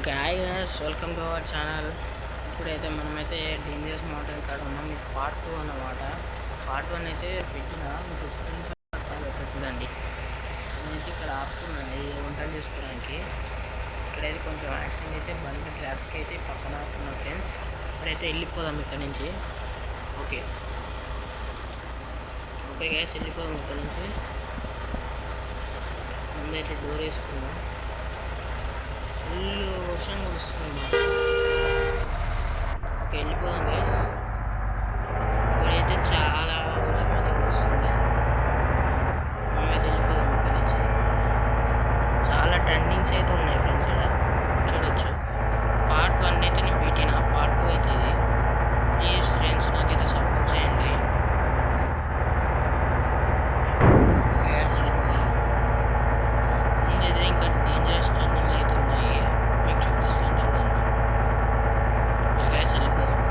Okay, hi guys, welcome to our channel. ఇప్పుడైతే మనమైతే dangerous mountain కాడ ఉన్నాం. ఇది పార్ట్ 2 అన్నమాట. పార్ట్ 1 అయితే పెట్టిన మీకు స్క్రీన్ షాట్ పెట్టిందండి. నేనైతే ఇక్కడ ఆపుతున్నాను వంటలు చేసుకోవడానికి. ఇక్కడైతే కొంచెం యాక్సిడెంట్ అయితే బండి ట్రాఫిక్ అయితే పక్కన ఆపుతున్నా ఫ్రెండ్స్. ఇప్పుడైతే వెళ్ళిపోదాం ఇక్కడ నుంచి. ఓకే ఓకే గైస్, వెళ్ళిపోదాం ఇక్కడ నుంచి. ముందైతే డోర్ వేసుకుందాం. ఫుల్ వర్షం కురుస్తుంది. ఓకే, వెళ్ళిపోదాం గైస్. ఇక్కడైతే చాలా వర్షం అయితే కురుస్తుంది. మనమైతే వెళ్ళిపోదాం ఇక్కడ నుంచి. చాలా టర్నింగ్స్ అయితే ఉన్నాయి ఫ్రెండ్స్. ఇక్కడ చూడొచ్చు. పార్ట్ 1 అయితే నేను పెట్టిన, పార్ట్ 2 అయితే ఇది. ప్లీజ్ ఫ్రెండ్స్, నాకైతే సపోర్ట్ చేయండి. ముందైతే ఇంకా డేంజరస్ టర్నింగ్ అయితే ఉన్నాయి, మీకు చూపిస్తాను చూడండి. గ్యాస్ వెళ్ళిపోదాం.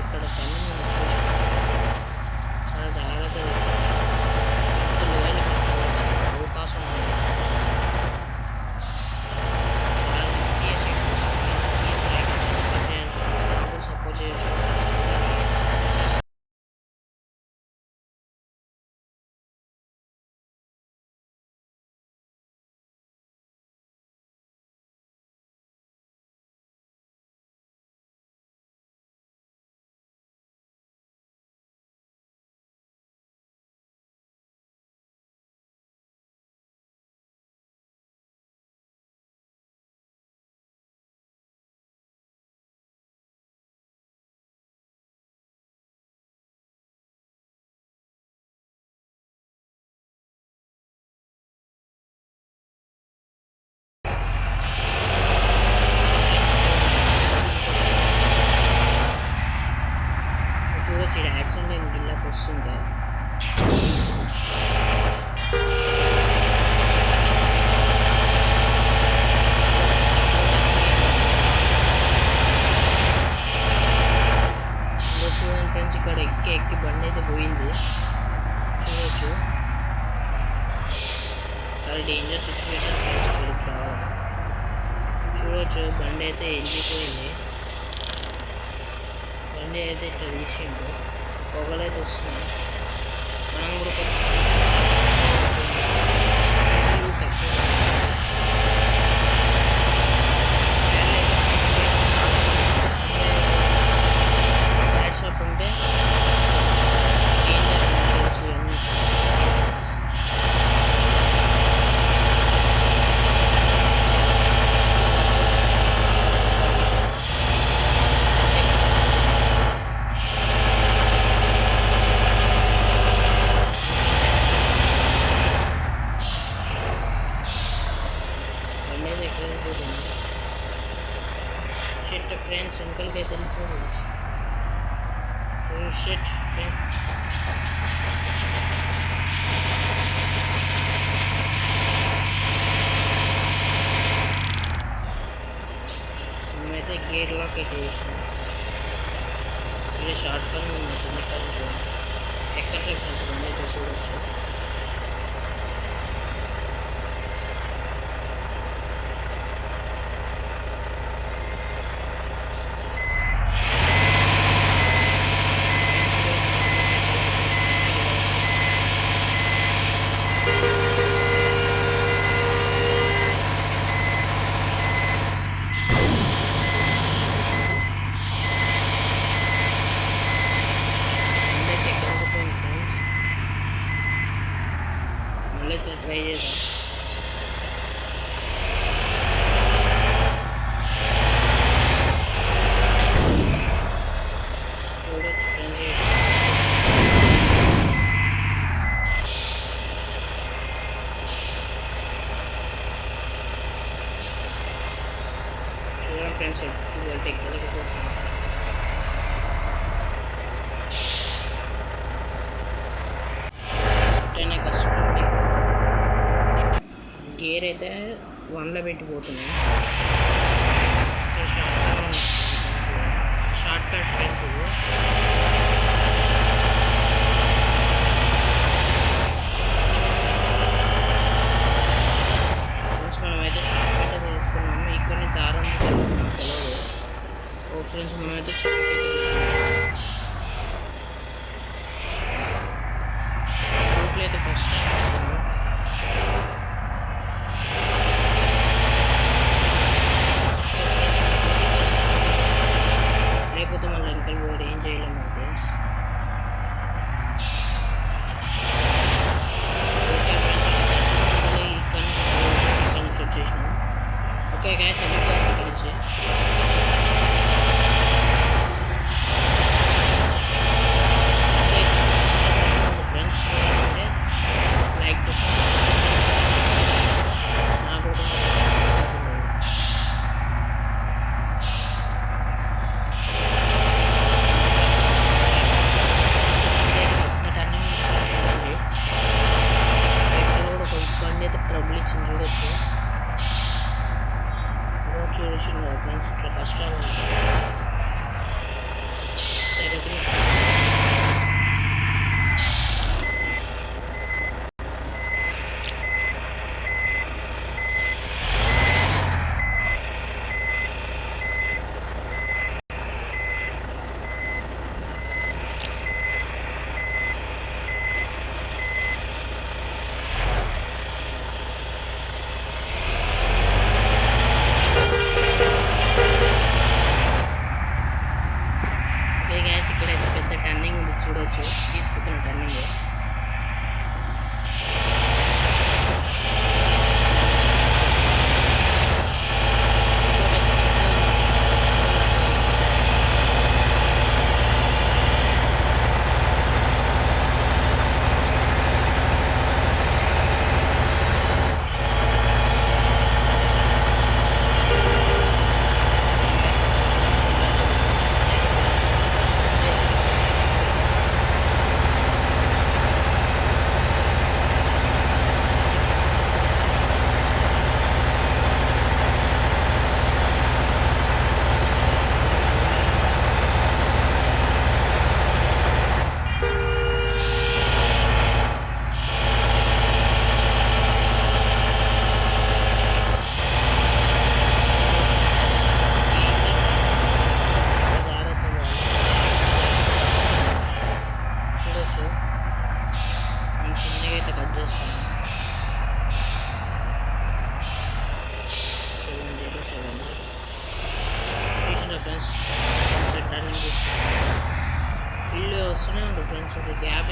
ఇక్కడ టర్నింగ్ చాలా జాగ్రత్తగా అవకాశం ఉంది. సపోర్ట్ చేయొచ్చు. చూడొచ్చు, ఇక్కడ యాక్సిడెంట్ అయింది. గిల్లకి వస్తుంటే చూడండి ఫ్రెండ్స్, ఇక్కడ ఎక్కి బండి అయితే పోయింది. చూడొచ్చు, చాలా డేంజర్ సిచ్యువేషన్ ఫ్రెండ్స్. ఇక్కడికి రావాలి. చూడొచ్చు, బండి అయితే వెళ్ళిపోయింది. బండి అయితే ఇట్లా తీసిండు, పొగలు అయితే వస్తున్నాయి. మనం కూడా షాప్ ఉంటే షెట్ ఫ్రెండ్స్, వెనకలకి అయితే వెళ్ళిపోదు. షెట్ ఫ్రెండ్, మేమైతే గేర్ లాక్ అయితే చేసాం. ఇది షార్ట్ కట్ ఉంటుంది. ఎక్కడ సెంటర్ అయితే చూడొచ్చు. మళ్ళీ ట్రై చేద్దాం. చూడొచ్చు ఫ్రెండ్స్, చూడండి ఫ్రెండ్స్, ఎక్కడికి పోతున్నాం. కష్టపడి గేర్ అయితే 1లో పెట్టిపోతున్నాయి. షార్ట్ కట్ ఫ్రెండ్స్ ఇది. మనమైతే షార్ట్ కట్ అయితే తీసుకున్నాము. ఇక్కడ దారం తెలియదు. ఓ ఫ్రెండ్స్ మనమైతే రూట్లో అయితే ఫస్ట్ టైం వస్తుంది. లేకపోతే మన వెనకాల పోయి ఏం చేయలేము ఫ్రెండ్స్. ఓకే ఫ్రెండ్స్, ఇక్కడ నుంచి వచ్చేసినాం. ఓకే గ్యాస్ వెళ్ళిపోయాం ఇక్కడ నుంచి. ఫ్రెండ్స్ చూడాలంటే లైక్ చేసుకుంటాం. నాకు ట్రబుల్ ఇచ్చింది చూడొచ్చు. చూసిన ఫ్రెండ్స్ ఇట్లా కష్టాలు సరే ఇక్కడైతే పెద్ద టర్నింగ్ ఉంది చూడవచ్చు. తీసుకుతున్న టర్నింగ్ వస్తూనే ఉంటుంది ఫ్రెండ్స్. ఒక గ్యాప్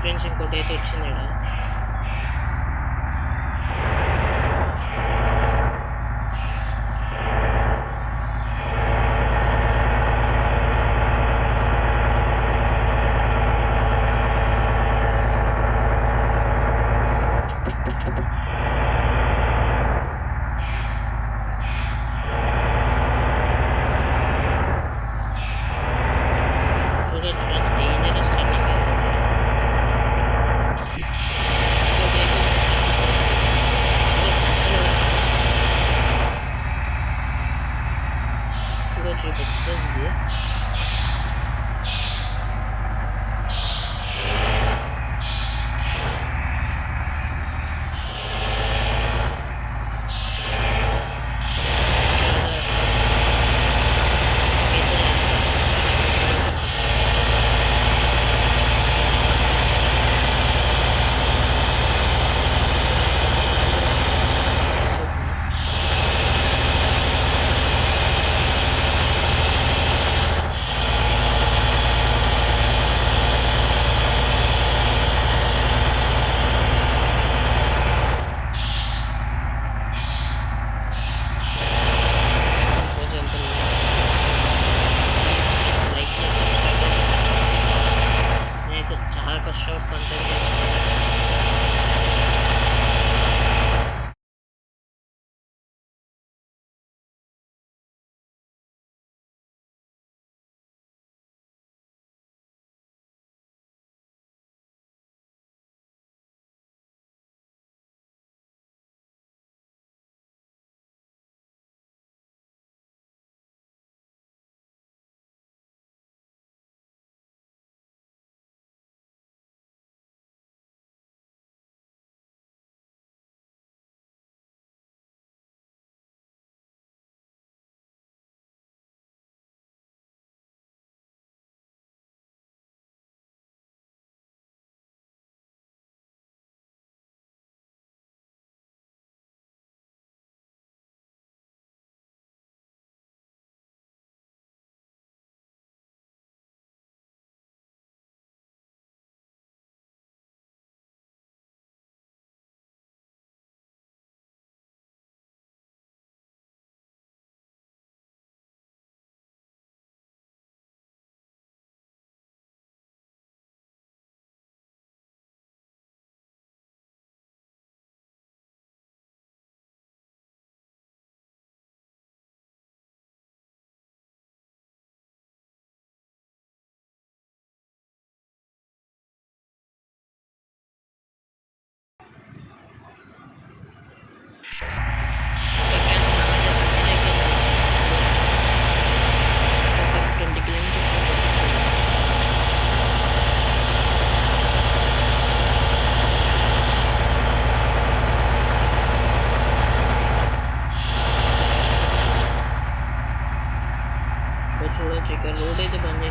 ఫ్రెండ్స్. ఇంకోటి అయితే వచ్చింది ఇక్కడ.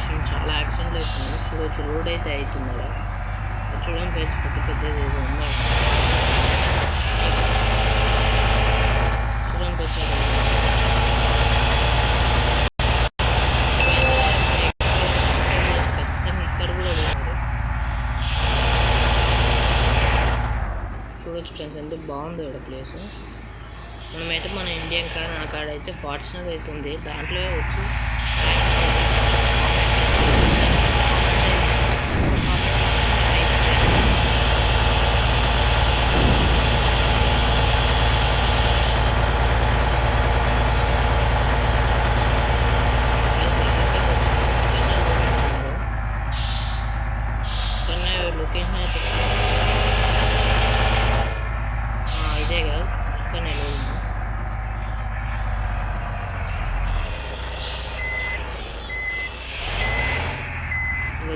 చేసి చాలా యాక్సిడెంట్లు అవుతున్నాయి. చూడవచ్చు రోడ్ అయితే అవుతుంది అలా చూడండి ఫ్రెండ్స్, పెద్ద పెద్దది ఏదో ఉందా చూడండి ఫ్రెండ్స్. ఖచ్చితంగా ఇక్కడ కూడా పోయినారు. చూడవచ్చు ఫ్రెండ్స్ ఎంత బాగుందో ఇక్కడ ప్లేస్. మనమైతే మన ఇండియన్ కార్ నా కార్ అయితే ఫార్చునర్ అవుతుంది. దాంట్లో వచ్చి లొకేషన్ అయితే ఇదే గైస్, ఇక్కడనే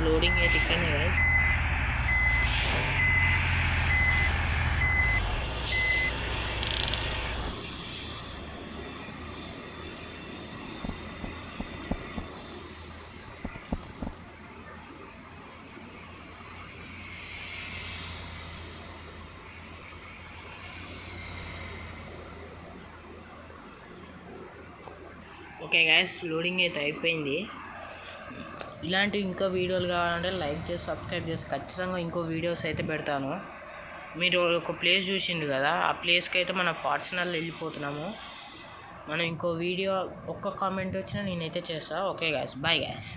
లోడింగ్ అయితే ఇక్కడనే గైస్. ఓకే గైస్, లోడింగ్ అయితే అయిపోయింది. ఇలాంటి ఇంకా వీడియోలు కావాలంటే లైక్ చేసి సబ్స్క్రైబ్ చేసి ఖచ్చితంగా ఇంకో వీడియోస్ అయితే పెడతాను. మీరు ఒక ప్లేస్ చూసిండు కదా, ఆ ప్లేస్కి అయితే మనం ఫార్చునర్లో వెళ్ళిపోతున్నాము. మనం ఇంకో వీడియో ఒక్క కామెంట్ వచ్చినా నేనైతే చేస్తాను. Okay guys, bye guys.